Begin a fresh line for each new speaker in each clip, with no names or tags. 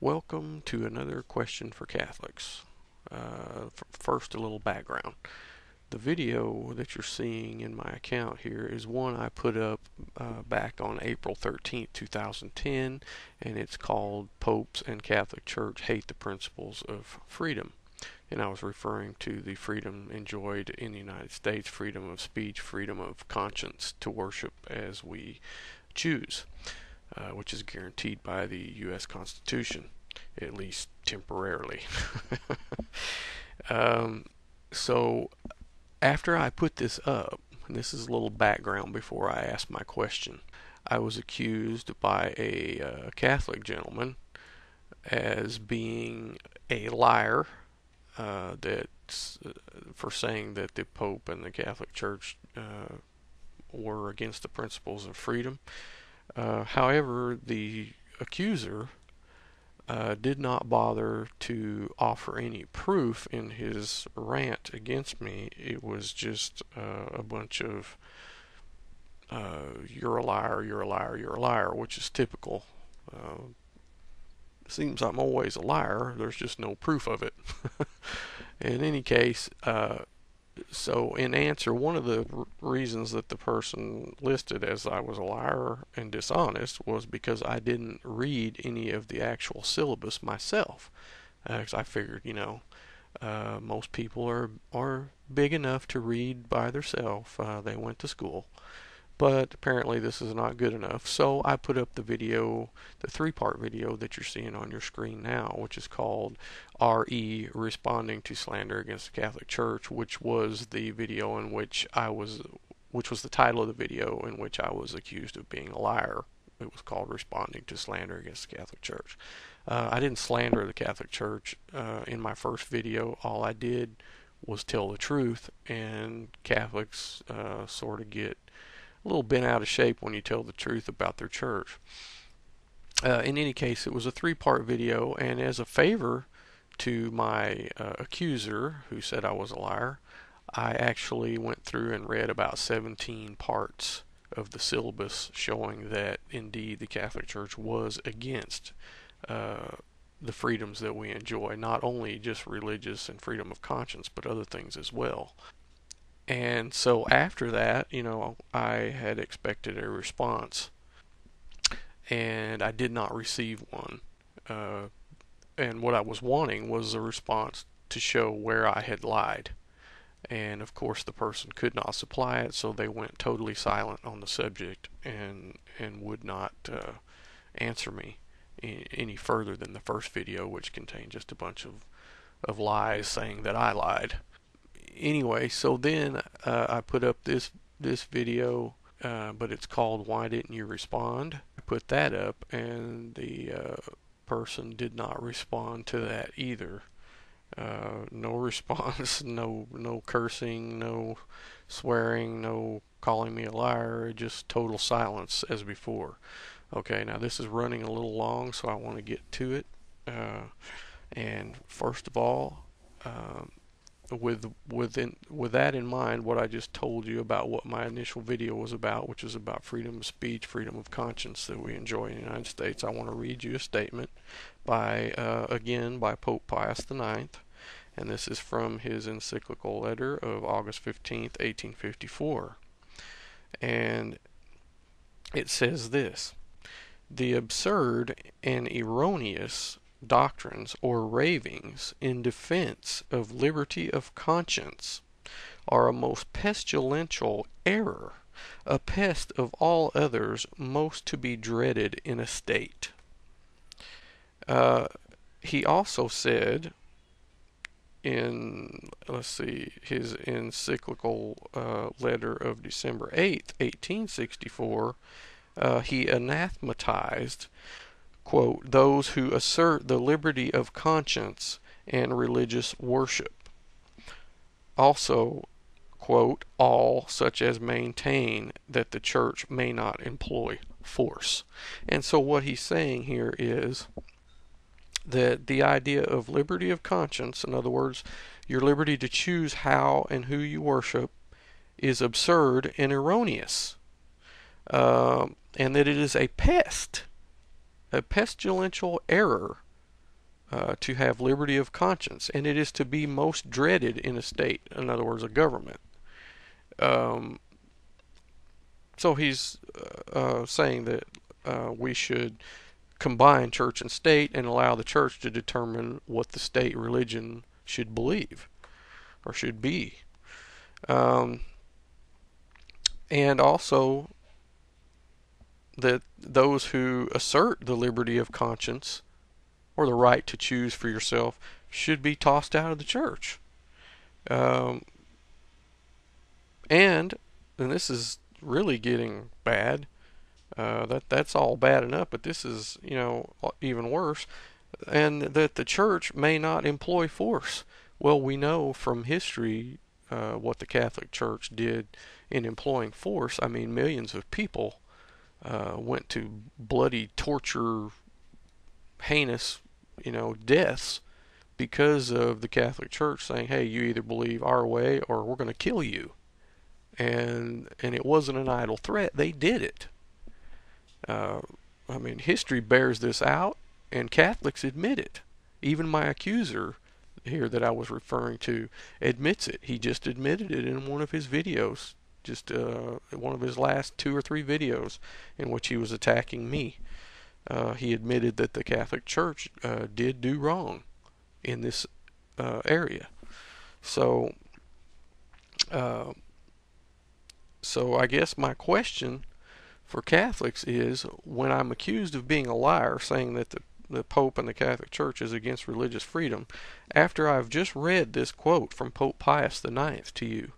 Welcome to another question for Catholics. First, a little background. The video that you're seeing in my account here is one I put up back on April 13th, 2010, and it's called Popes and Catholic Church Hate the Principles of Freedom. And I was referring to the freedom enjoyed in the United States, freedom of speech, freedom of conscience to worship as we choose, which is guaranteed by the U.S. Constitution, at least temporarily. So after I put this up, and this is a little background before I ask my question, I was accused by a Catholic gentleman as being a liar, for saying that the Pope and the Catholic Church were against the principles of freedom. However, the accuser did not bother to offer any proof in his rant against me. It was just a bunch of you're a liar, you're a liar, you're a liar, which is typical. Seems I'm always a liar. There's just no proof of it. In any case, so in answer, one of the reasons that the person listed as I was a liar and dishonest was because I didn't read any of the actual syllabus myself. Because I figured, most people are big enough to read by themselves. They went to school. But apparently this is not good enough. So I put up the video, the three-part video that you're seeing on your screen now, which is called R.E. Responding to Slander Against the Catholic Church, which was the video in which which was the title of the video in which I was accused of being a liar. It was called Responding to Slander Against the Catholic Church. I didn't slander the Catholic Church in my first video. All I did was tell the truth, and Catholics sort of get a little bent out of shape when you tell the truth about their church. In any case, it was a three-part video, and as a favor to my accuser, who said I was a liar, I actually went through and read about 17 parts of the syllabus showing that indeed the Catholic Church was against the freedoms that we enjoy, not only just religious and freedom of conscience, but other things as well. And so after that, I had expected a response, and I did not receive one. And what I was wanting was a response to show where I had lied. And of course the person could not supply it, so they went totally silent on the subject and would not answer me any further than the first video, which contained just a bunch of lies saying that I lied. Anyway, so then I put up this video, but it's called Why Didn't You Respond? I put that up, and the person did not respond to that either. No response, no cursing, no swearing, no calling me a liar, just total silence as before. Okay, now this is running a little long, so I want to get to it. And first of all, with that in mind, what I just told you about what my initial video was about, which is about freedom of speech, freedom of conscience that we enjoy in the United States, I want to read you a statement by Pope Pius IX, and this is from his encyclical letter of August 15th, 1854. And it says this: "The absurd and erroneous doctrines or ravings in defense of liberty of conscience are a most pestilential error, a pest of all others most to be dreaded in a state." He also said in, his encyclical letter of December 8th, 1864, he anathematized, quote, "those who assert the liberty of conscience and religious worship. Also, quote, all such as maintain that the church may not employ force." And so what he's saying here is that the idea of liberty of conscience, in other words, your liberty to choose how and who you worship, is absurd and erroneous, and that it is a pestilential error, to have liberty of conscience, and it is to be most dreaded in a state, in other words, a government. Um, so he's saying that we should combine church and state and allow the church to determine what the state religion should believe or should be. Um, and also that those who assert the liberty of conscience or the right to choose for yourself should be tossed out of the church. Um, and this is really getting bad. That's all bad enough, but this is, even worse. And that the church may not employ force. Well, we know from history what the Catholic Church did in employing force. I mean, millions of people went to bloody torture, heinous, deaths because of the Catholic Church saying, "Hey, you either believe our way or we're going to kill you." And it wasn't an idle threat. They did it. Uh, I mean, history bears this out, and Catholics admit it. Even my accuser here that I was referring to admits it. He just admitted it in one of his videos, just one of his last 2 or 3 videos in which he was attacking me. He admitted that the Catholic Church did do wrong in this area. So, uh, so I guess my question for Catholics is, when I'm accused of being a liar, saying that the Pope and the Catholic Church is against religious freedom, after I've just read this quote from Pope Pius the Ninth to you,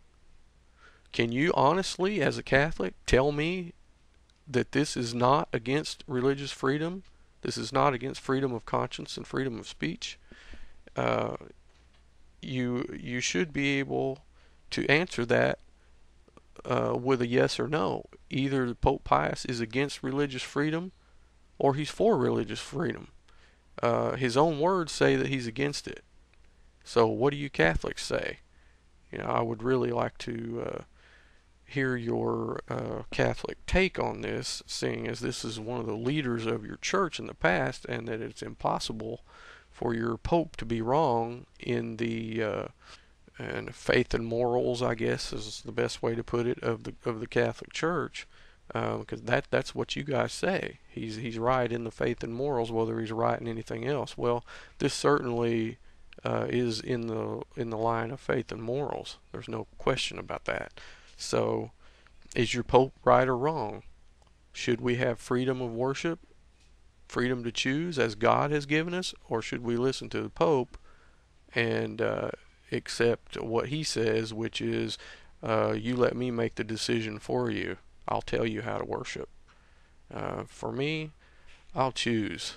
can you honestly, as a Catholic, tell me that this is not against religious freedom? This is not against freedom of conscience and freedom of speech? Uh, you should be able to answer that with a yes or no. Either Pope Pius is against religious freedom or he's for religious freedom. His own words say that he's against it. So what do you Catholics say? I would really like to hear your Catholic take on this, seeing as this is one of the leaders of your church in the past, and that it's impossible for your Pope to be wrong in the and faith and morals, I guess, is the best way to put it, of the Catholic Church, because that's what you guys say. He's right in the faith and morals, whether he's right in anything else. Well, this certainly is in the line of faith and morals. There's no question about that. So, is your Pope right or wrong? Should we have freedom of worship, freedom to choose as God has given us, or should we listen to the Pope and accept what he says, which is, you let me make the decision for you. I'll tell you how to worship. For me, I'll choose.